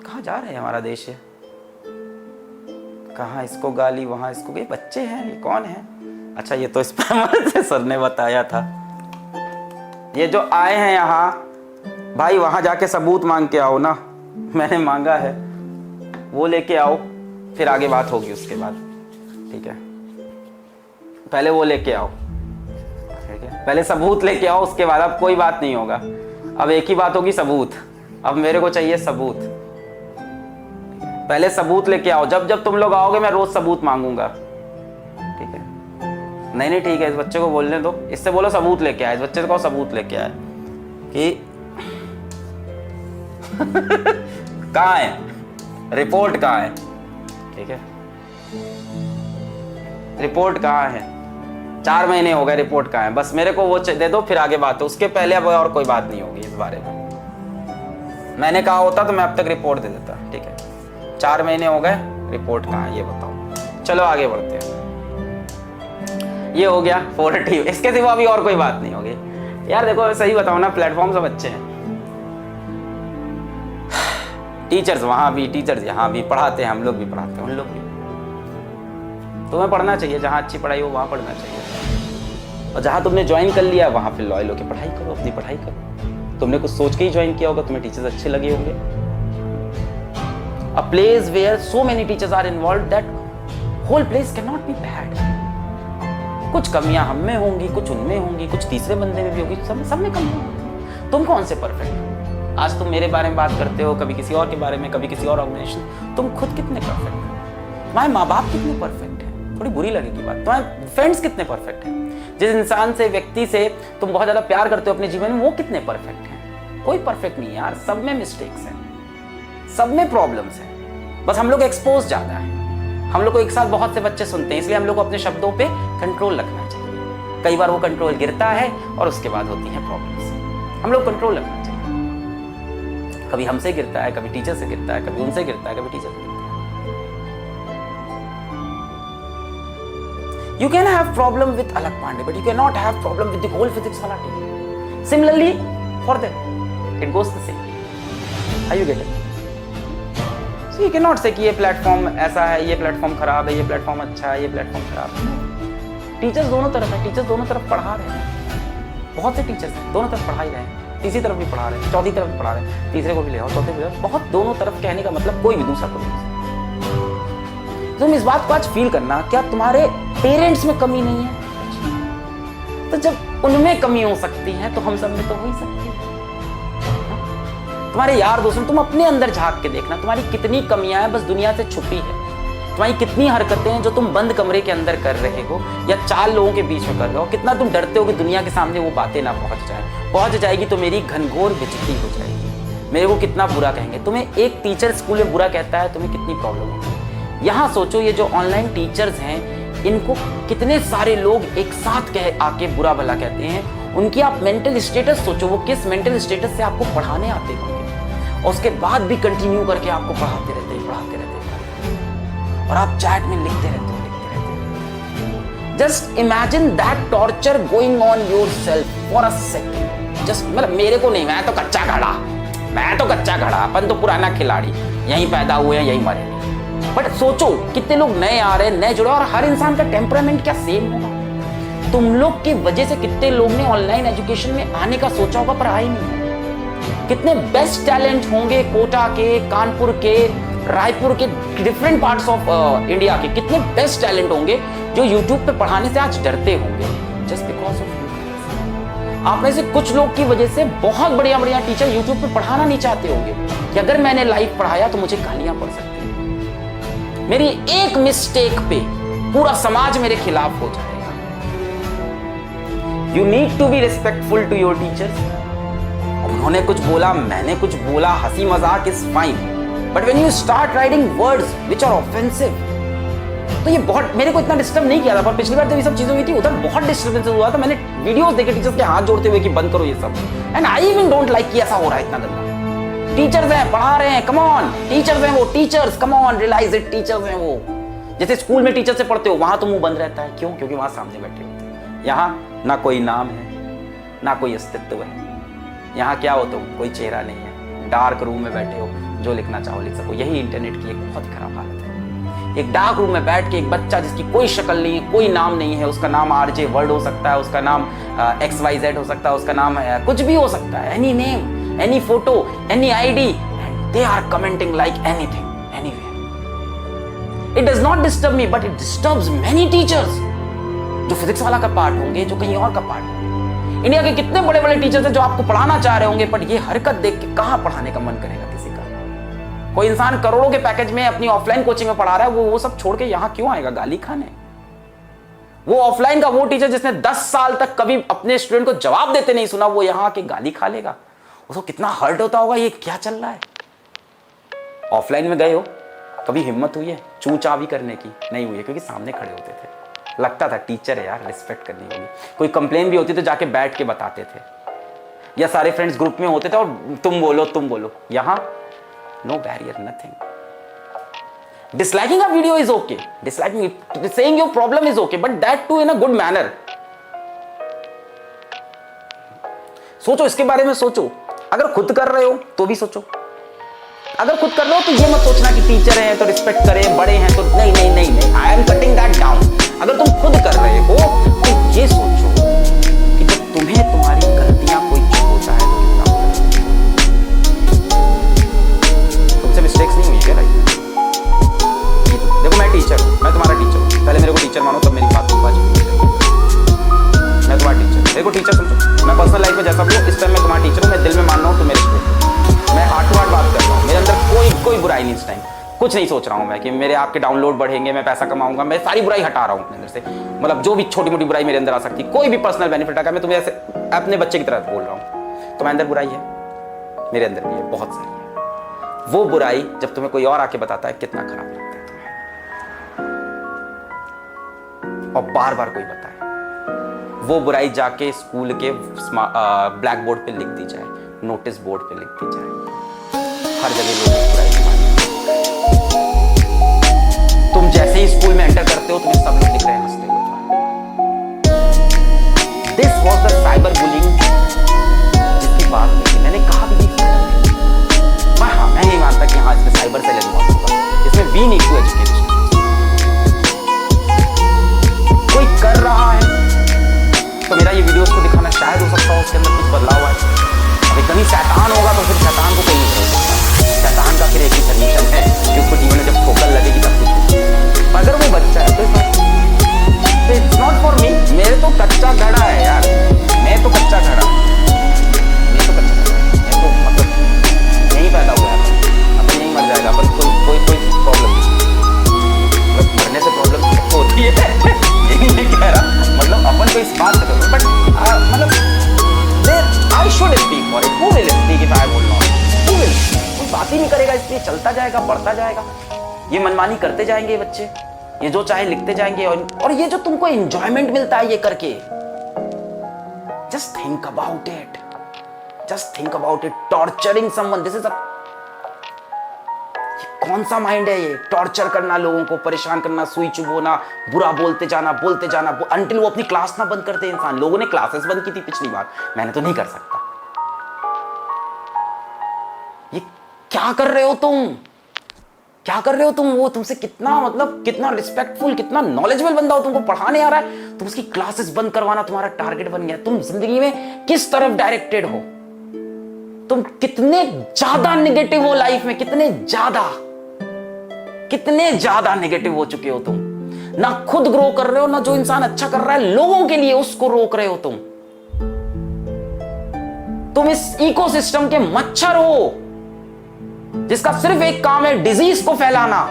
कहाँ जा रहे हैं, हमारा देश है, कहाँ इसको गाली वहाँ इसको, ये बच्चे हैं, ये कौन है? अच्छा ये तो स्पैमर से सर ने बताया था। ये जो आए हैं यहाँ, भाई वहाँ जाके सबूत मांग के आओ ना, मैंने मांगा है, वो लेके आओ, फिर आगे बात होगी उसके बाद, ठीक है? पहले वो लेके आओ, ठीक है? पहले सबूत लेके आओ, उसके बाद अब कोई बात नहीं होगा, अब एक ही बात होगी, सबूत। अब मेरे को चाहिए सबूत, पहले सबूत लेके आओ। जब जब तुम लोग आओगे मैं रोज सबूत मांगूंगा, ठीक है? नहीं ठीक है, इस बच्चे को बोलने दो, इससे बोलो सबूत लेके आए, इस बच्चे को सबूत लेके आए कि कहाँ है रिपोर्ट, कहाँ है, ठीक है? रिपोर्ट कहाँ है? 4 महीने हो गए, रिपोर्ट कहाँ है? बस मेरे को वो दे दो, फिर आगे बात हो, उसके पहले अब और कोई बात नहीं होगी इस बारे में। मैंने कहा होता तो मैं अब तक रिपोर्ट दे देता, ठीक है? 4 महीने हो गए, रिपोर्ट कहाँ है ये बताओ। चलो आगे बढ़ते हैं। ये हो गया 40, इसके सिवा अभी और कोई बात नहीं होगी। यार देखो सही बताओ ना, प्लेटफॉर्म सब अच्छे हैं, टीचर्स वहां भी, टीचर्स यहाँ भी पढ़ाते हैं, हम लोग भी पढ़ाते हैं, उन लोग भी। तुम्हें पढ़ना चाहिए, जहाँ अच्छी पढ़ाई हो वहाँ पढ़ना चाहिए, और जहाँ तुमने ज्वाइन कर लिया वहाँ फिर लॉयल होकर पढ़ाई करो, अपनी पढ़ाई करो। तुमने कुछ सोच के ही ज्वाइन किया होगा, तुम्हें टीचर्स अच्छे लगे होंगे। A place where so many teachers are involved that whole place can not be bad. कुछ कमियां हम में होंगी, कुछ उनमें होंगी, कुछ तीसरे बंदे में भी होगी, सब में कमी होगी। तुम कौन से परफेक्ट हो? आज तुम मेरे बारे में बात करते हो, कभी किसी और के बारे में, कभी किसी और ऑर्गेनाइजेशन, तुम खुद कितने परफेक्ट हो? तुम्हारे माँ बाप कितने परफेक्ट है? थोड़ी बुरी लगेगी बात। तुम्हारे फ्रेंड्स कितने परफेक्ट हैं? जिस इंसान से, व्यक्ति से तुम बहुत ज्यादा प्यार करते हो अपने जीवन में, वो कितने परफेक्ट हैं? कोई परफेक्ट नहीं है यार, सब में मिस्टेक्स हैं, सब में प्रॉब्लम्स हैं, बस हम लोग एक्सपोज ज्यादा है। हम लोग को एक साथ बहुत से बच्चे सुनते हैं, इसलिए हम लोग को अपने शब्दों पे कंट्रोल रखना चाहिए। कई बार वो कंट्रोल गिरता है और उसके बाद होती हैं प्रॉब्लम्स। हम लोग कंट्रोल रखना चाहिए। कभी हमसे गिरता है, कभी टीचर से गिरता है, कभी उनसे गिरता है, कभी टीचर से गिरता है। You can have problem with Alak Pandey, but you cannot have problem with the whole physics wala team. Similarly, for them, it goes the same. Are you getting? So you cannot say कि ये platform ऐसा है, ये platform खराब है, ये platform अच्छा है, ये प्लेटफॉर्म खराब है। टीचर्स दोनों तरफ है, टीचर्स दोनों तरफ पढ़ा रहे हैं। बहुत से टीचर्स हैं, दोनों तरफ पढ़ा ही रहे हैं, तीसरी तरफ भी पढ़ा रहे हैं, चौथी तरफ भी पढ़ा रहे हैं, तीसरे को भी ले आओ, चौथे भी ले आओ। बहुत दोनों तरफ कहने का मतलब कोई भी दूसरा कोई नहीं। तुम इस बात को आज फील करना, क्या तुम्हारे पेरेंट्स में कमी नहीं है? तो जब उनमें कमी हो सकती है तो हम सब में तो हो ही सकती है। तुम्हारे यार दोस्तों, तुम अपने अंदर झांक के देखना, तुम्हारी कितनी कमियां हैं बस दुनिया से छुपी है। तुम्हारी कितनी हरकतें हैं जो तुम बंद कमरे के अंदर कर रहे हो या 4 लोगों के बीच में कर रहे हो। कितना तुम डरते हो कि दुनिया के सामने वो बातें ना पहुंच जाएगी तो मेरी घनघोर बेइज्जती हो जाएगी, मेरे को कितना बुरा कहेंगे। तुम्हें एक टीचर स्कूल में बुरा कहता है, तुम्हें कितनी प्रॉब्लम होगी। यहाँ सोचो, ये जो ऑनलाइन टीचर्स हैं, इनको कितने सारे लोग एक साथ कह आके बुरा भला कहते हैं। उनकी आप मेंटल स्टेटस सोचो, वो किस मेंटल स्टेटस से आपको पढ़ाने आते होंगे, और उसके बाद भी कंटिन्यू करके आपको पढ़ाते रहते और आप चैट में लिखते रहते हो। Just imagine that torture going on yourself for a second. Just मतलब मेरे को नहीं, मैं तो कच्चा घड़ा, अपन तो पुराना खिलाड़ी, यहीं पैदा हुए हैं, यहीं मरेंगे। बट सोचो कितने लोग नए आ रहे हैं, नए जुड़े, और हर इंसान का टेम्परामेंट क्या सेम होगा? तुम लोग की वजह से कितने लोग ने ऑनलाइन एजुकेशन में आने का सोचा होगा पर आए नहीं। कितने बेस्ट टैलेंट होंगे कोटा के, कानपुर के, रायपुर के, डिफरेंट पार्ट्स ऑफ इंडिया के कितने बेस्ट टैलेंट होंगे जो यूट्यूब पे पढ़ाने से आज डरते होंगे, जस्ट बिकॉज ऑफ यू। आप में से कुछ लोग की वजह से बहुत बढ़िया बढ़िया टीचर यूट्यूब पे पढ़ाना नहीं चाहते होंगे कि अगर मैंने लाइव पढ़ाया तो मुझे गालियां पड़ सकती हैं, मेरी एक मिस्टेक पे पूरा समाज मेरे खिलाफ हो जाएगा। You need to be respectful to your teachers. उन्होंने कुछ बोला, मैंने कुछ बोला, हंसी मजाक is fine, but when you start writing words which are offensive, तो ये बहुत मेरे को इतना डिस्टर्ब नहीं किया था। पर पिछली बार जब ये सब चीजें हुई थी उधर बहुत डिस्टर्बेंस हुआ था। मैंने वीडियोस देखे टीचर्स के हाथ जोड़ते हुए कि बंद करो ये सब, and I even don't like कि ऐसा हो रहा है इतना गंदा। टीचर्स हैं, पढ़ा रहे हैं, कम ऑन, टीचर्स हैं वो, teachers, come on, realize it, teachers हैं वो। जैसे स्कूल में टीचर से पढ़ते हो वहां तो मुंह बंद रहता है, क्यों? क्योंकि वहां सामने बैठे होते हैं। यहाँ ना कोई नाम है, ना कोई अस्तित्व है। यहाँ क्या हो तुम? कोई चेहरा नहीं है, डार्क रूम में बैठे हो, जो लिखना चाहो लिख सको। यही इंटरनेट की एक बहुत खराब हालत है। एक डार्क रूम में बैठ के एक बच्चा जिसकी कोई शक्ल नहीं है, कोई नाम नहीं है, उसका नाम आरजे वर्ड हो सकता है, उसका नाम XYZ हो सकता है, उसका नाम कुछ भी हो सकता है, any name, any photo, any ID, and they are commenting like anything anywhere. It does not disturb me but it disturbs many teachers, जो फिजिक्स वाला का पार्ट होंगे, जो कहीं और का पार्ट होंगे। इंडिया के कितने बड़े बड़े टीचर्स हैं जो आपको पढ़ाना चाह रहे होंगे, बट ये हरकत देख के कहां पढ़ाने का मन करेगा किसी का। कोई इंसान करोड़ों के पैकेज में अपनी ऑफलाइन कोचिंग में पढ़ा रहा है, वो सब छोड़ के यहां क्यों आएगा गाली खाने? वो ऑफलाइन का वो टीचर जिसने 10 साल तक कभी अपने स्टूडेंट को जवाब देते नहीं सुना, वो यहां आके गाली खा लेगा। उसको कितना हर्ट होता होगा, ये क्या चल रहा है। ऑफलाइन में गए हो, कभी हिम्मत हुई है चू चा भी करने की? नहीं हुई है, क्योंकि सामने खड़े होते थे, लगता था टीचर है यार, रिस्पेक्ट करनी होगी। कोई कंप्लेन भी होती तो जाके बैठ के बताते थे, या सारे फ्रेंड्स ग्रुप में होते थे और तुम बोलो। यहां no barrier, nothing. Disliking a video is okay. Disliking it, saying your problem is okay, but that too in a good manner. सोचो, इसके बारे में सोचो। अगर खुद कर रहे हो तो भी सोचो। अगर खुद कर रहे हो तो ये मत सोचना कि टीचर हैं तो रिस्पेक्ट करें, बड़े हैं तो नहीं। I am cutting that down. अगर तुम खुद कर रहे हो तो ये सोचो कि जब तुम्हें तुम्हारी गलतियां कोई छूता है तो कितना मिस्टेक्स नहीं हुई क्या लाइफ में? देखो मैं टीचर हूँ, मैं तुम्हारा टीचर हूँ, पहले मेरे को टीचर मानो तब मेरी बात तुम बात। मैं तुम्हारा टीचर, देखो टीचर समझो, मैं पर्सनल लाइफ में जैसा हूँ इस टाइम मैं तुम्हारा टीचर हूँ, मैं दिल में मान रहा हूँ तुम मेरे स्टूडेंट। मैं हार्ट टू हार्ट बात कर रहा हूँ, मेरे अंदर कोई बुराई नहीं इस टाइम, कुछ नहीं सोच रहा हूँ मैं कि मेरे आपके डाउनलोड बढ़ेंगे, मैं पैसा कमाऊंगा, मैं सारी बुराई हटा रहा हूँ अपने अंदर से। मतलब जो भी छोटी मोटी बुराई मेरे अंदर आ सकती, कोई भी पर्सनल बेनिफिट आकर मैं तुम्हें ऐसे अपने बच्चे की तरह बोल रहा हूँ। तुम्हारे अंदर बुराई है, मेरे अंदर भी है, बहुत सारी है। वो बुराई जब तुम्हें कोई और आके बताता है कितना खराब लगता है तुम्हें, और बार बार कोई बताए। वो बुराई जाके स्कूल के ब्लैक बोर्ड पे लिख दी जाए, नोटिस बोर्ड पे लिख दी जाए, हर जगह लोग उस बुराई को मानेंगे। तुम जैसे ही स्कूल में एंटर करते हो तुम्हें सब लोग दिख रहे हैं हंसते हुए। This was the cyber bullying जिसकी बात नहीं मैंने कहा भी मैं नहीं मानता कि हाँ इसमें साइबर सेल इन्वॉल्व होगा। इसमें वी नीड टू एजुकेशन। कोई कर रहा है तो मेरा ये वीडियोस को दिखाना शायद हो सकता हो उसके अंदर कुछ बदलाव है। अब एकदम ही शैतान होगा तो फिर शैतान को कोई नहीं कर सकता। शैतान का फिर एक ही सोल्यूशन है कि उसको जीवन में जब ठोकर लगेगी तब कुछ। अगर वो बच्चा है तो इट्स नॉट फॉर मी। मेरे तो कच्चा घड़ा है यार, मैं तो कच्चा घड़ा, पैदा हुआ है, अपन नहीं मर जाएगा, अपन कोई प्रॉब्लम नहीं, मतलब मरने से प्रॉब्लम होती है यही नहीं कह रहा, मतलब अपन को इस बात से करो, बट मतलब I should speak for it. Who will speak if I will not? Who will? कोई बात ही नहीं करेगा, इसलिए चलता जाएगा, बढ़ता जाएगा, ये मनमानी करते जाएंगे ये बच्चे, ये जो चाहे लिखते जाएंगे। और ये जो तुमको एंजॉयमेंट मिलता है ये करके, just think about it, Just think about it. Torturing someone. This is a कौन सा माइंड है ये? टॉर्चर करना, लोगों को परेशान करना, सुई चुभोना, बुरा बोलते जाना until वो अपनी क्लास ना बंद करते इंसान। लोगों ने क्लासेस बंद की थी पिछली बार, मैंने तो नहीं कर सकता। ये क्या कर रहे हो तुम? क्या कर रहे हो तुम? वो तुमसे कितना मतलब कितना रिस्पेक्टफुल, कितना नॉलेजेबल बंदा हो, तुमको पढ़ाने आ रहा है, तुम उसकी क्लासेस बंद करवाना तुम्हारा टारगेट बन गया। तुम जिंदगी में किस तरफ डायरेक्टेड हो? तुम कितने ज्यादा नेगेटिव हो लाइफ में, कितने ज्यादा नेगेटिव हो चुके हो तुम। ना खुद ग्रो कर रहे हो, ना जो इंसान अच्छा कर रहा है लोगों के लिए उसको रोक रहे हो तुम इस इकोसिस्टम के मच्छर हो जिसका सिर्फ एक काम है डिजीज को फैलाना।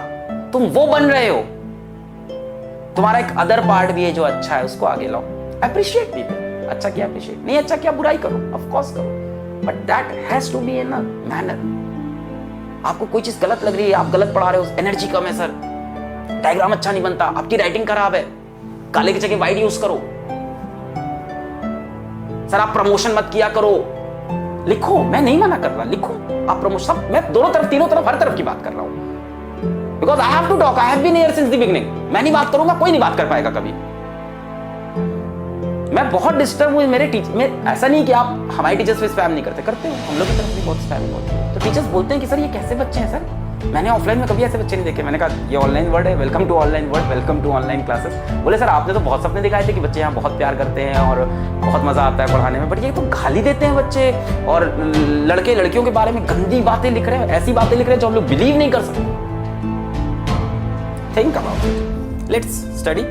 तुम वो बन रहे हो। तुम्हारा एक अदर पार्ट भी है जो अच्छा है, उसको आगे लाओ। Appreciate people. अच्छा किया अप्रिशिएट, नहीं अच्छा किया बुराई करो, ऑफ कोर्स करो, but that has to be in a manner. आपको कोई चीज गलत लग रही है, आप गलत पढ़ा रहे हो, एनर्जी कम है सर, डायग्राम अच्छा नहीं बनता, आपकी राइटिंग खराब है, काले की जगह वाइट यूज करो, सर आप प्रमोशन मत किया करो। लिखो, मैं नहीं मना कर रहा, लिखो आप प्रमोशन, सब मैं दोनों तरफ, तीनों तरफ, हर तरफ की बात कर रहा हूं। Because I have to talk, I have been here since the beginning. मैं नहीं बात करूंगा, कोई नहीं बात कर पाएगा कभी। मैं बहुत डिस्टर्ब हूँ मेरे टीचर में। ऐसा नहीं कि आप हमारे टीचर्स पे स्पैम नहीं करते, करते हो, हम लोग की तरफ भी बहुत स्पैमिंग होती है। तो टीचर्स बोलते हैं कि सर ये कैसे बच्चे हैं सर, मैंने ऑफलाइन में कभी ऐसे बच्चे नहीं देखे। मैंने कहा ये ऑनलाइन वर्ल्ड है, welcome to online world, welcome to online classes. बोले सर आपने तो बहुत सपने दिखाए थे कि बच्चे यहाँ बहुत प्यार करते हैं और बहुत मजा आता है पढ़ाने में, बट ये तो गाली देते हैं बच्चे और लड़के लड़कियों के बारे में गंदी बातें लिख रहे हैं, ऐसी बातें लिख रहे हैं जो हम लोग बिलीव नहीं कर सकते। Think about it, let's study.